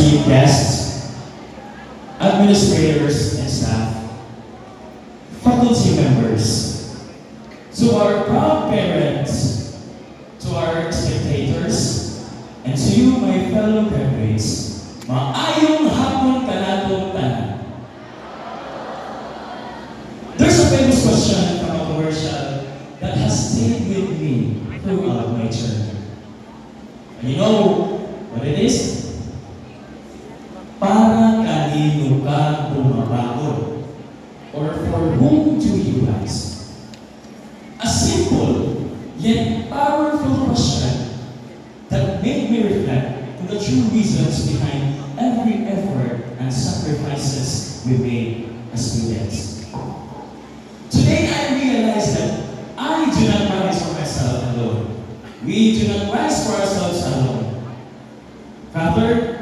esteemed guests, administrators and staff, faculty members, to our proud parents, to our spectators, and to you, my fellow graduates, maayong hapon kanatong tanan. There's a famous question from a commercial that has stayed with me throughout my journey. And you know what it is? Para kanino ka bumabangon? Or for whom do you rise? A simple yet powerful question that made me reflect on the true reasons behind every effort and sacrifices we made as students. Today I realize that I do not rise for myself alone. We do not rise for ourselves alone. Rather,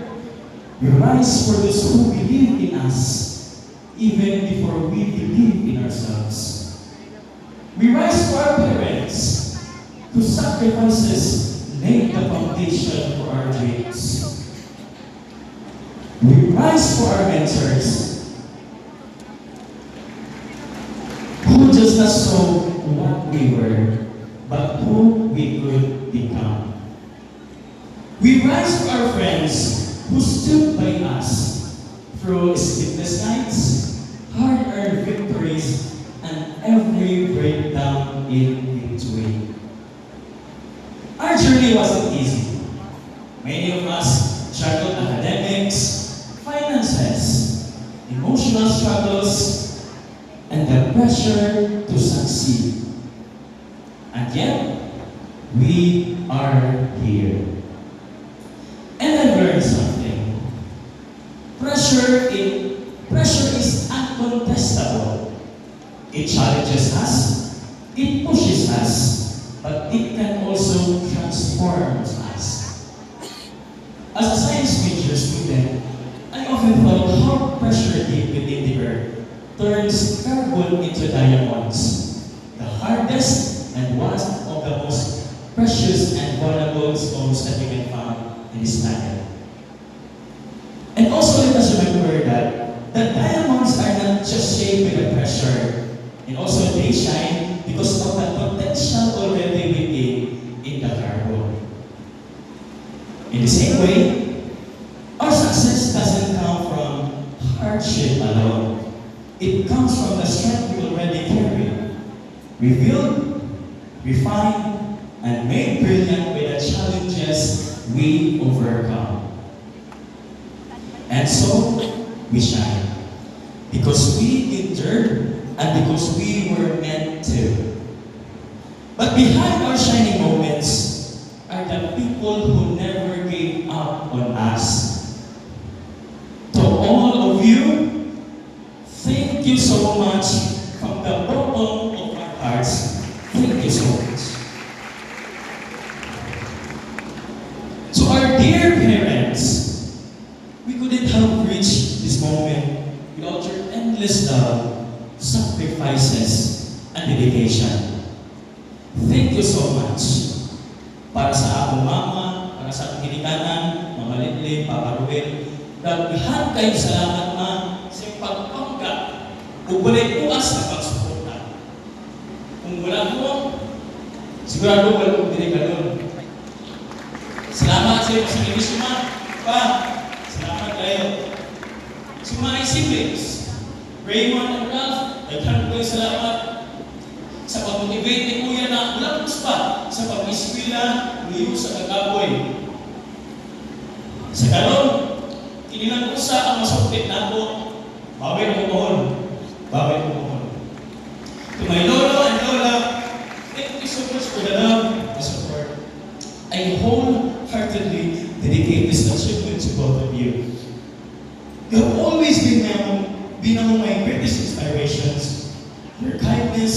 we rise for those who believe in us, even before we believe in ourselves. We rise for our parents, whose sacrifices laid the foundation for our dreams. We rise for our mentors, who just not saw what we were, but who we could become. We rise for our friends who stood by us through sleepless nights, hard-earned victories, and every breakdown in between. Our journey wasn't easy. Many of us struggled academics, finances, emotional struggles, and the pressure to succeed. And yet, we are here. And I learned something. Pressure is uncontestable. It challenges us, it pushes us, but it can also transform us. As a science major student, I often thought how pressure deep within the earth turns carbon into diamonds, the hardest and one of the most precious and vulnerable stones that we can find in this planet. And also let us remember that the diamonds are not just shaped by the pressure, and also they shine because of the potential already within in the carbon. In the same way, our success doesn't come from hardship alone. It comes from the strength we already carry, revealed, refined, and made brilliant by the challenges we overcome. And so, we shine. Because we endured and because we were meant to. But behind our shining moments are the people who never gave up on us. To all of you, thank you so much from the bottom of our hearts. Thank you so much. To our dear parents, we couldn't have reached this moment without your endless love, sacrifices, and dedication. Thank you so much. Para sa akong mama, para sa akong ginikanan, Mama Litlin, Papa Ruel, daghan kayong salamat na sa pagpangga o walay bukas na pagsuporta. Kung wala mo, sigurado wala kong dinikanon. Salamat sa iyo sa Suma. Pa, salamat kayo. Sa mga siblings, Raymond and Ralph, daghan ko yung salamat sa pag-motivate ni Kuya na walang pa sa pag-eskwela, liyo sa kagaboy. Sa karon, kinilang usa ang masuklit na ako, bawal mo mohon. Bawal mo mohon. To my lolo and lola, thank you so much for the love and support. I wholeheartedly dedicate this achievement to both of you. You have always been among my greatest inspirations. Your kindness,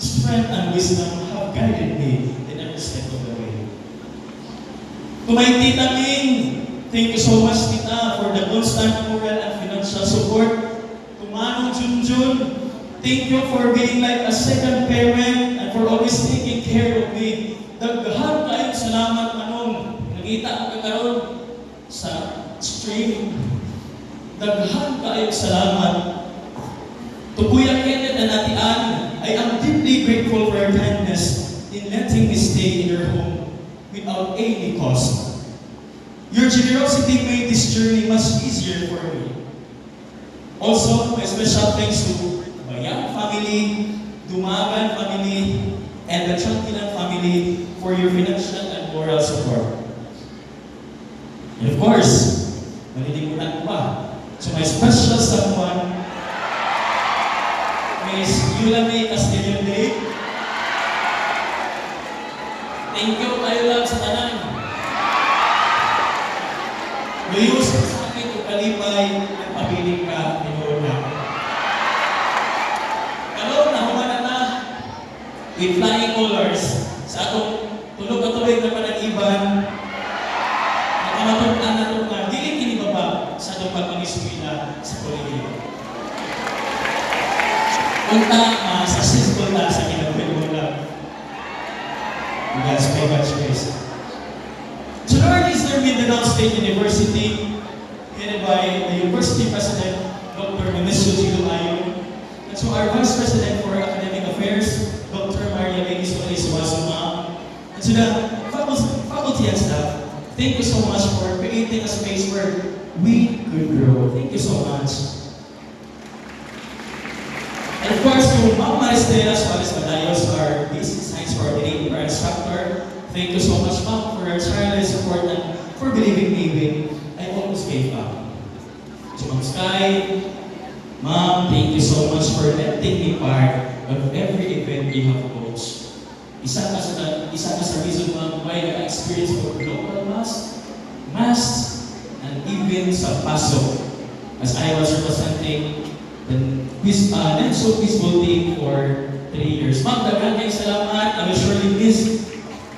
strength, and wisdom have guided me in every step of the way. To my Tita Ming, thank you so much, Tita, for the constant moral and financial support. To Manong Junjun, thank you for being like a second parent and for always taking care of me. Daghan kayong salamat, Manong. Nakita ko karon sa stream. Daghan kaayong salamat. To Kuya Kenneth and Ate Anne, I am deeply grateful for your kindness in letting me stay in your home without any cost. Your generosity made this journey much easier for me. Also, my special thanks to Bayang family, Dumagan family, and the Chantinan family for your financial and moral support. And of course, malilimutan ko pa. So my special someone, Miss Yulame Castillo Day. Thank you kayo lang sa tanan. Luyos sa akin o kalipay ang pabiling ka, Pinuna. Karoon na humana na with flying colors sa atong tulog-katuloy na panag-iban. Nakamatuntan na ito na diling kinibaba sa atong pagpangiswila sa kolehiyo. Punta successful na sa kinagpagmula. God's may God's grace. To learn Eastern Mindanao State University, headed by the University President, Dr. Menesio Gilo Ayon, and to our Vice President for Academic Affairs, Dr. Maria Benny Solis Wazuma, and to the faculty and staff, thank you so much for creating a space where we could grow. Thank you so much. And of course, to Ma'am Maristela Suarez Madayos, our basic science coordinator, our instructor, thank you so much, Ma'am, for your tireless support and for believing me when I almost gave up. To Ma'am Sky, Ma'am, thank you so much for letting me part of every event you have coached. Isa ka sa reason, Ma'am, why I experienced for local mass, and even sa PASO, as I was representing the Nenso Peaceful Team for 3 years. Ma'am, daghang kayong salamat. I will surely miss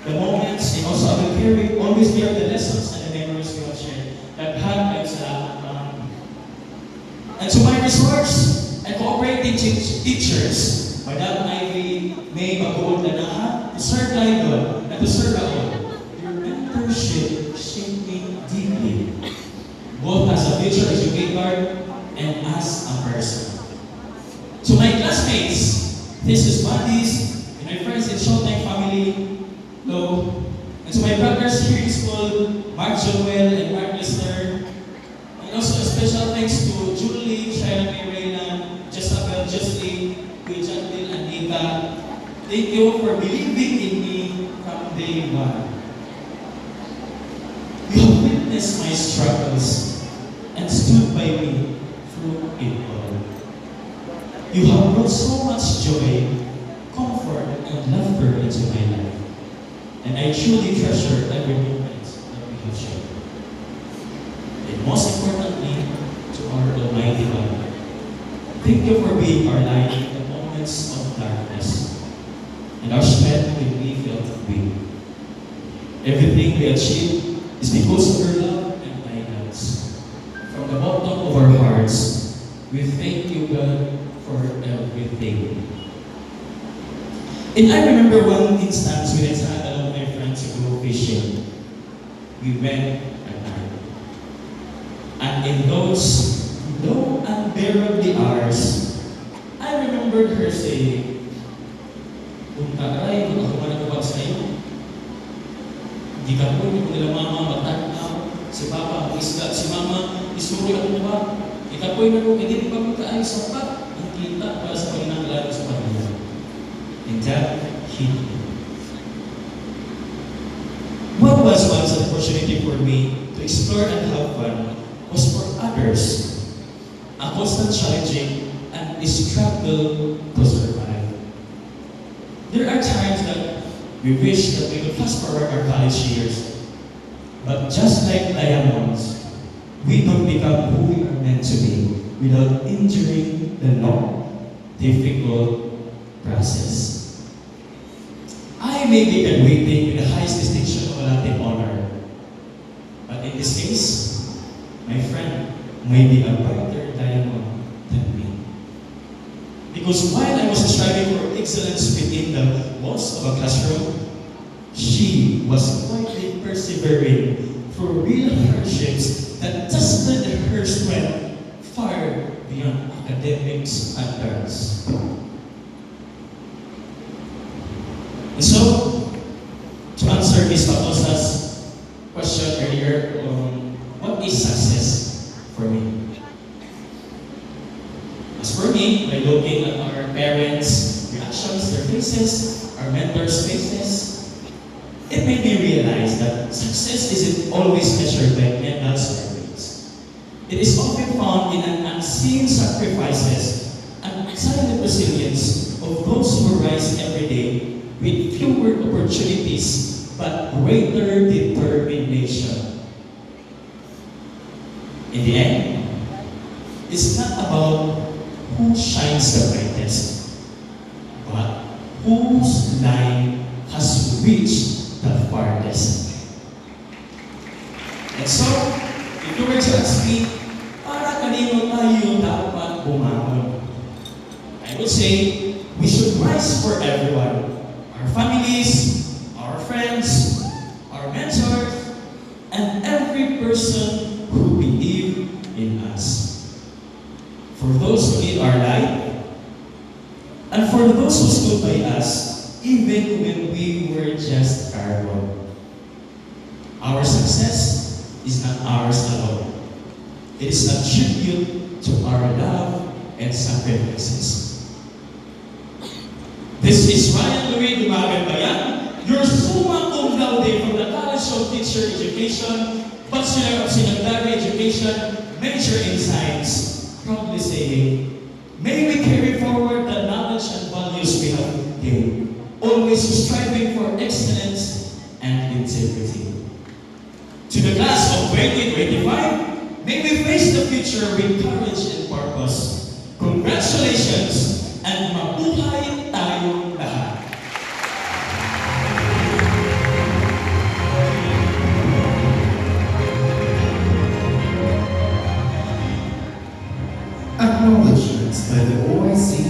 the moments and also I will always hear the lessons and the memories we have shared. Daghang kayong salamat, Ma'am. And to my resource and cooperating teachers, Madam Ivy, May Bagood Lanaha, to Sir Glidon, and to Sir Raul, your mentorship shaped me deeply, both as a future educator and as a person. To my classmates, this is buddies, and my friends in Showtime family, hello. And to my brothers here in school, Mark Joel and Mark Lister, and also a special thanks to Julie, Sharon May Reynan, Jezabel, Jocelyn, Kuya Jacqueline, and Nika. Thank you for believing in me from day one. You have witnessed my struggles and stood by me through it all. You have brought so much joy, comfort, and laughter into my life. And I truly treasure every moment that we have shared. And most importantly, to our Almighty God, thank you for being our light in the moments of darkness, and our strength when we felt weak. Everything we achieve is because of your love and guidance. From the bottom of our hearts, we thank you, God, for everything. And I remember one instance when I had along with my friends to go fishing. We went at night. And in those long unbearably hours, I remembered her saying, "Kung tagaray, kung ako managawag sa iyo, di ka po, hindi ko nila mama matanaw, si papa, isla, si mama, isuri ako ba? Di ka po, hindi pa mo kaayos sa pat. Kita para sa paghinanglaran sa pamilya." And that hit me. What was once an opportunity for me to explore and have fun was for others a constant challenging and a struggle to survive. There are times that we wish that we could fast forward our college years, but just like diamonds, we don't become who we are meant to be without injuring the long, difficult process. I may be graduating with the highest distinction of a Latin honor, but in this case, my friend may be a brighter diamond than me. Because while I was striving for excellence within the walls of a classroom, she was quietly persevering through real hardships that tested her strength far beyond academic standards. And so, to answer Ms. Patosa's question earlier on what is success for me? As for me, by looking at our parents' reactions, their faces, our mentors' faces, it made me realize that success isn't always measured by medals or grades. It is often found in an unseen sacrifices and silent resilience of those who rise every day with fewer opportunities but greater determination. In the end, it's not about who shines the brightest, but whose light has reached the farthest. And so, if you were to ask me, para kanino tayo dapat bumangon? I would say, we should rise for everyone. Our families, our friends, our mentors, and every person who believe in us. For those who need our light, and for those who stood by us, even when we were just cardboard. Our success is not ours alone. It is a tribute to our love and sacrifices. This is Ryan Louis Dumagan Bayan, your summa cum laude from the College of Teacher Education, Bachelor of Secondary Education, major in Science, proudly saying, may we carry forward the knowledge and values we have gained, always striving for excellence and integrity. To the class of 2025, may we face the future with courage and purpose. Congratulations and mabuhay tayong lahat. Acknowledgements by the OIC